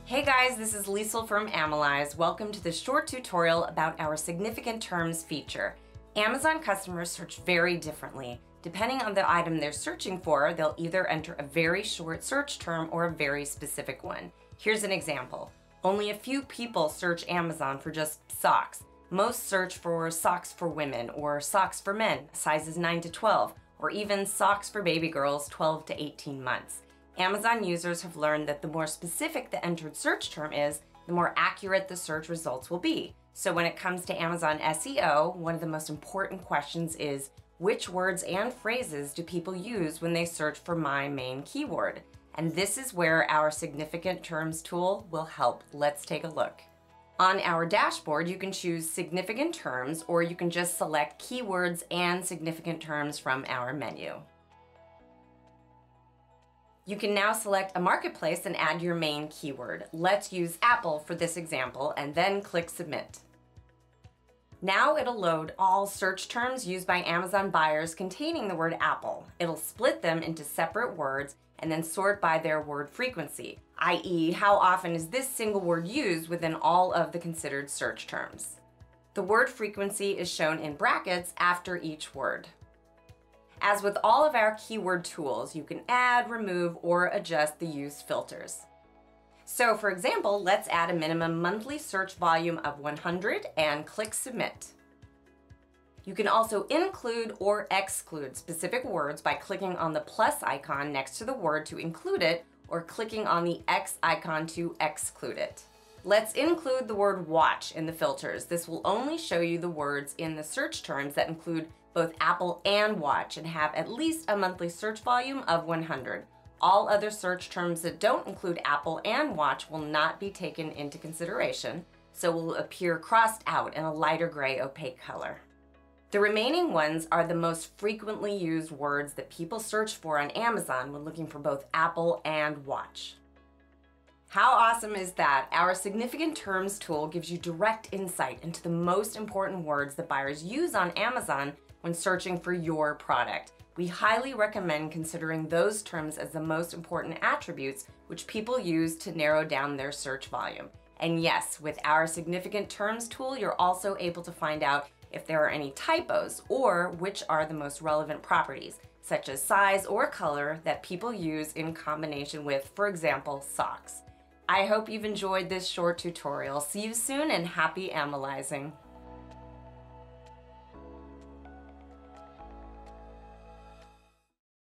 Hey guys, this is Liesl from AMALYZE. Welcome to this short tutorial about our significant terms feature. Amazon customers search very differently. Depending on the item they're searching for, they'll either enter a very short search term or a very specific one. Here's an example. Only a few people search Amazon for just socks. Most search for socks for women or socks for men, sizes 9 to 12, or even socks for baby girls 12 to 18 months. Amazon users have learned that the more specific the entered search term is, the more accurate the search results will be. So when it comes to Amazon SEO, one of the most important questions is, which words and phrases do people use when they search for my main keyword? And this is where our significant terms tool will help. Let's take a look. On our dashboard, you can choose significant terms, or you can just select keywords and significant terms from our menu. You can now select a marketplace and add your main keyword. Let's use Apple for this example and then click Submit. Now it'll load all search terms used by Amazon buyers containing the word Apple. It'll split them into separate words and then sort by their word frequency, i.e., how often is this single word used within all of the considered search terms. The word frequency is shown in brackets after each word. As with all of our keyword tools, you can add, remove, or adjust the used filters. So for example, let's add a minimum monthly search volume of 100 and click Submit. You can also include or exclude specific words by clicking on the plus icon next to the word to include it, or clicking on the X icon to exclude it. Let's include the word watch in the filters. This will only show you the words in the search terms that include both Apple and watch and have at least a monthly search volume of 100. All other search terms that don't include Apple and watch will not be taken into consideration, so will appear crossed out in a lighter gray opaque color. The remaining ones are the most frequently used words that people search for on Amazon when looking for both Apple and watch. How awesome is that? Our significant terms tool gives you direct insight into the most important words that buyers use on Amazon when searching for your product. We highly recommend considering those terms as the most important attributes which people use to narrow down their search volume. And yes, with our significant terms tool, you're also able to find out if there are any typos or which are the most relevant properties, such as size or color, that people use in combination with, for example, socks. I hope you've enjoyed this short tutorial. See you soon and happy analyzing.